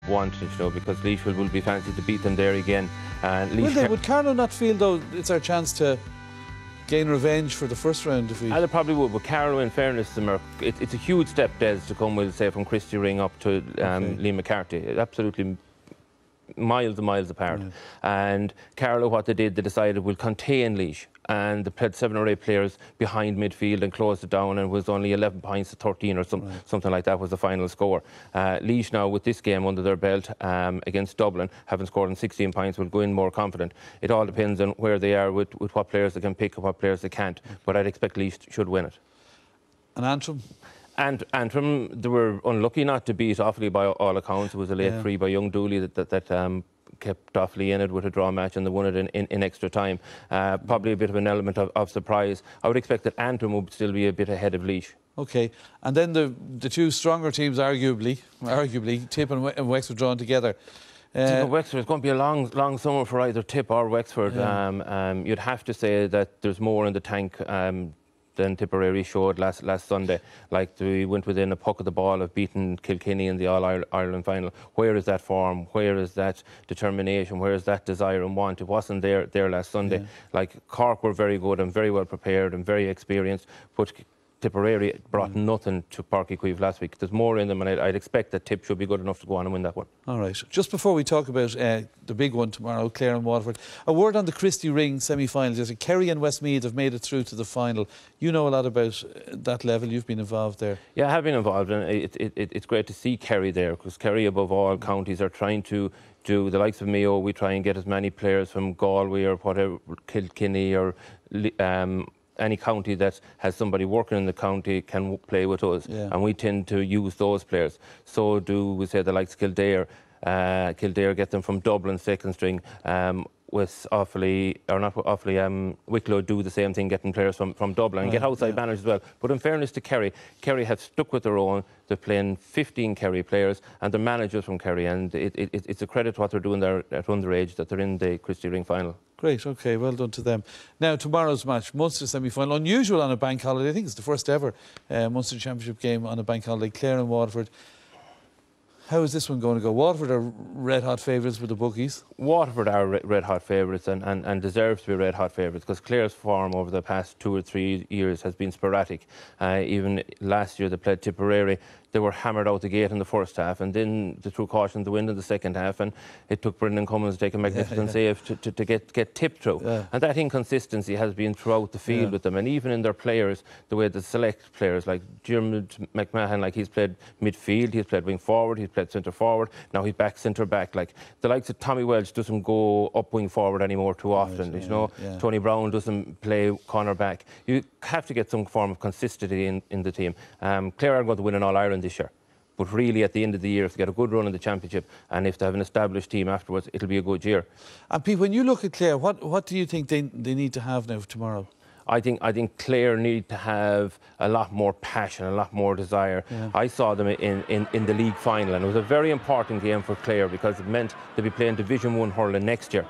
wanted, you know, because Laois will be fancy to beat them there again. And would Carlow not feel, though, it's our chance to gain revenge for the first round defeat? They probably would, but Carlow, in fairness to them, it's a huge step, Des, to come, we'll say, from Christy Ring up to Liam McCarthy. Absolutely miles and miles apart. And Carlow, what they did, they decided we'll contain Laois, and they played 7 or 8 players behind midfield and closed it down, and it was only 11 points to 13 or something like that was the final score. Laois now, with this game under their belt against Dublin, having scored in 16 points, will go in more confident. It all depends on where they are with what players they can pick and what players they can't, but I'd expect Laois should win it. And Antrim? And Antrim, they were unlucky not to beat Offaly by all accounts. It was a late free by young Dooley that kept Offaly in it with a draw match, and they won it in extra time. Probably a bit of an element of surprise. I would expect that Antrim would still be a bit ahead of Laois. OK. And then the two stronger teams, arguably, Tip and Wexford drawn together. Tip and Wexford, it's going to be a long summer for either Tip or Wexford. You'd have to say that there's more in the tank than Tipperary showed last Sunday. Like, we went within a puck of the ball of beating Kilkenny in the All-Ireland final. Where is that form? Where is that determination? Where is that desire and want? It wasn't there last Sunday. Like, Cork were very good and very well prepared and very experienced, but Tipperary brought nothing to Páirc Uí Chaoimh last week. There's more in them, and I'd expect that Tip should be good enough to go on and win that one. All right. Just before we talk about the big one tomorrow, Clare and Waterford, a word on the Christy Ring semi-finals. Kerry and Westmeath have made it through to the final. You know a lot about that level. You've been involved there. Yeah, I have been involved, and it's great to see Kerry there, because Kerry, above all counties, are trying to do the likes of Mayo. We try and get as many players from Galway or whatever, Kilkenny or any county that has somebody working in the county can play with us, and we tend to use those players. So do we say the likes of Kildare. Kildare get them from Dublin, second string. With Offaly, or not Offaly, Wicklow do the same thing, getting players from Dublin and get outside managers as well. But in fairness to Kerry, Kerry have stuck with their own. They're playing 15 Kerry players and they're managers from Kerry, and it's a credit to what they're doing there at underage that they're in the Christy Ring final. Great, OK, well done to them. Now, tomorrow's match, Munster semi-final, unusual on a bank holiday. I think it's the first ever Munster Championship game on a bank holiday. Clare and Waterford. How is this one going to go? Waterford are red-hot favourites with the bookies. Waterford are red-hot favourites and deserve to be red-hot favourites, because Clare's form over the past 2 or 3 years has been sporadic. Even last year they played Tipperary. They were hammered out the gate in the first half, and then they threw caution to the wind in the second half, and it took Brendan Cummins to take a magnificent save to get tipped through. And that inconsistency has been throughout the field with them, and even in their players, the way they select players, like Diarmuid McMahon, like he's played midfield, he's played wing forward, he's played centre forward, now he's back centre back. Like the likes of Tommy Welch doesn't go up wing forward anymore too often. You know, Tony Brown doesn't play corner back. You have to get some form of consistency in the team. Clare are going to win an All-Ireland this year. But really, at the end of the year, if they get a good run in the championship and if they have an established team afterwards, it'll be a good year. And Pete, when you look at Clare, what do you think they need to have now for tomorrow? I think Clare need to have a lot more passion, a lot more desire. I saw them in the league final, and it was a very important game for Clare because it meant they'd be playing Division 1 hurling next year.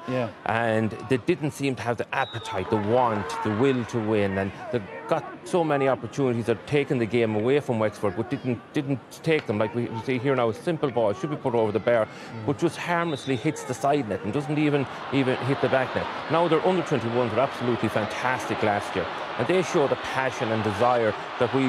And they didn't seem to have the appetite, the want, the will to win, and they got so many opportunities of taking the game away from Wexford, but didn't take them. Like we see here now, a simple ball should be put over the bar, but just harmlessly hits the side net and doesn't even hit the back net. Now their under 21s were absolutely fantastic last year, and they show the passion and desire that we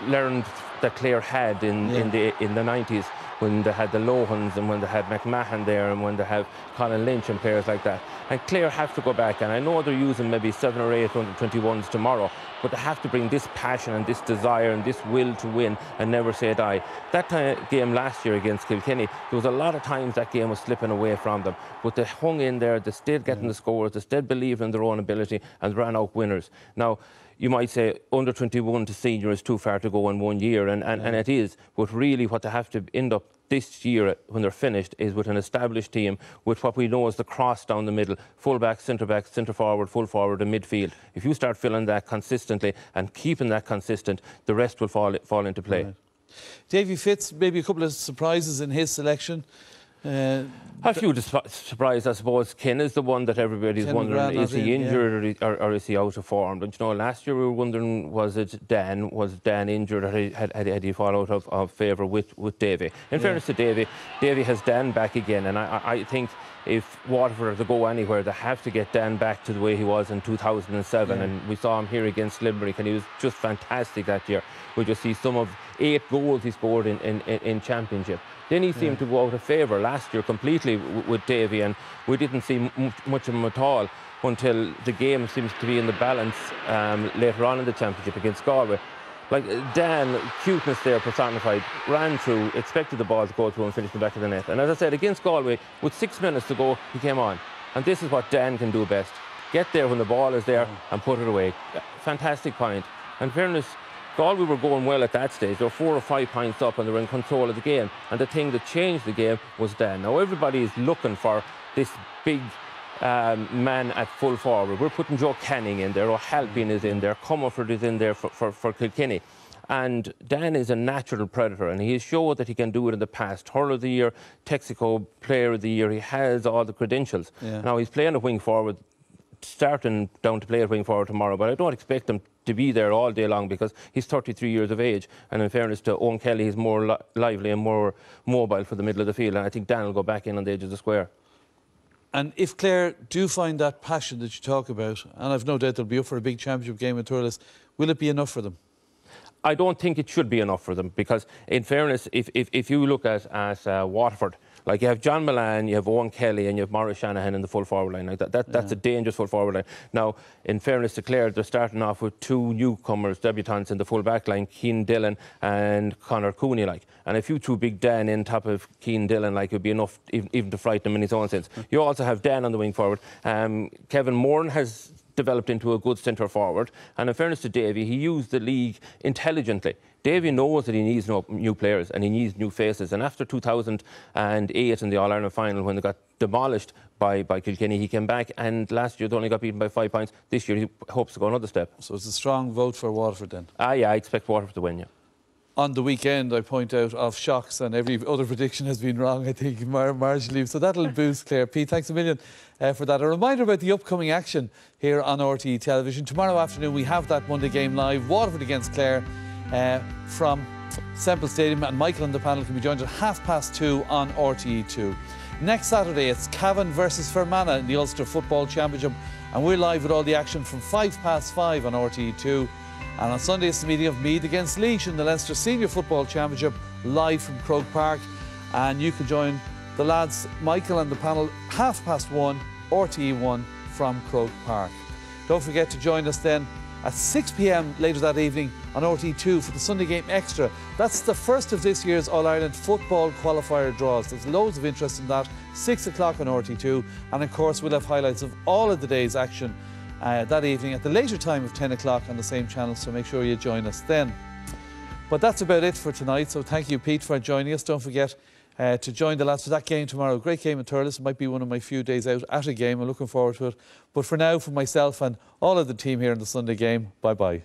learned that Clare had in the 90s, when they had the Lohans and when they had McMahon there and when they have Colin Lynch and players like that. And Clare have to go back, and I know they're using maybe 7 or 8 under-21s tomorrow, but they have to bring this passion and this desire and this will to win and never say die. That game last year against Kilkenny, there was a lot of times that game was slipping away from them, but they hung in there, they stayed getting the scores, they stayed believing in their own ability and ran out winners. Now, you might say under 21 to senior is too far to go in 1 year, and it is, but really what they have to end up this year when they're finished is with an established team with what we know as the cross down the middle, full back, centre forward, full forward and midfield. If you start filling that consistently and keeping that consistent, the rest will fall into play. Davy Fitz, maybe a couple of surprises in his selection. A few surprise, I suppose. Ken is the one that everybody's wondering, is he injured or is he out of form? But you know, last year we were wondering, was Dan injured, or had he fall out of favour with Davy? In fairness to Davy has Dan back again, and I think if Waterford are to go anywhere, they have to get Dan back to the way he was in 2007, and we saw him here against Limerick, and he was just fantastic that year. We just see some of 8 goals he scored in Championship. Then he seemed to go out of favour last year completely with Davy, and we didn't see much of him at all until the game seems to be in the balance later on in the Championship against Galway. Like Dan, cuteness there personified, ran through, expected the ball to go through and finish the back of the net. And as I said, against Galway, with 6 minutes to go, he came on. And this is what Dan can do best. Get there when the ball is there and put it away. Fantastic point. And fairness, Galway were going well at that stage. They were 4 or 5 points up and they were in control of the game. And the thing that changed the game was Dan. Now everybody is looking for this big man at full forward. We're putting Joe Canning in there, O'Halpin is in there, Comerford is in there for Kilkenny. And Dan is a natural predator, and he has showed that he can do it in the past. Hurler of the Year, Texaco Player of the Year, he has all the credentials. Now he's playing a wing forward, starting down to play at wing forward tomorrow, but I don't expect him to be there all day long because he's 33 years of age, and in fairness to Owen Kelly, he's more lively and more mobile for the middle of the field, and I think Dan will go back in on the edge of the square. And if Clare do find that passion that you talk about, and I've no doubt they'll be up for a big championship game with Thurles, will it be enough for them? I don't think it should be enough for them because, in fairness, if you look at Waterford, like you have John Milan, you have Owen Kelly, and you have Maurice Shanahan in the full forward line. Like that's a dangerous full forward line. Now, in fairness to Clare, they're starting off with 2 newcomers, debutants in the full back line, Cian Dillon and Conor Cooney. Like, and if you threw Big Dan in top of Cian Dillon, like, it would be enough even to frighten him in his own sense. You also have Dan on the wing forward. Kevin Moran has developed into a good centre forward, and in fairness to Davy, he used the league intelligently. Davy knows that he needs new players and he needs new faces, and after 2008 in the All-Ireland final, when they got demolished by Kilkenny, he came back, and last year they only got beaten by 5 points. This year he hopes to go another step. So it's a strong vote for Waterford then? Yeah, I expect Waterford to win, yeah. On the weekend, I point out, of shocks, and every other prediction has been wrong, I think, marginally. So that'll boost Clare. Pete, thanks a million for that. A reminder about the upcoming action here on RTE Television. Tomorrow afternoon, we have that Monday game live, Waterford against Clare, from Semple Stadium, and Michael and the panel can be joined at 2:30 on RTE2. Next Saturday, it's Cavan versus Fermanagh in the Ulster Football Championship, and we're live with all the action from 5:05 on RTE2. And on Sunday, it's the meeting of Meath against Laois in the Leinster Senior Football Championship, live from Croke Park. And you can join the lads, Michael and the panel, 1:30 RTE1 from Croke Park. Don't forget to join us then at 6 p.m. later that evening on RTE2 for the Sunday Game Extra. That's the first of this year's All-Ireland football qualifier draws. There's loads of interest in that. 6 o'clock on RTE2. And of course, we'll have highlights of all of the day's action that evening at the later time of 10 o'clock on the same channel, so make sure you join us then. But that's about it for tonight, so thank you, Pete, for joining us. Don't forget to join the lads for that game tomorrow. Great game at Thurles. It might be one of my few days out at a game. I'm looking forward to it. But for now, for myself and all of the team here in the Sunday Game, bye-bye.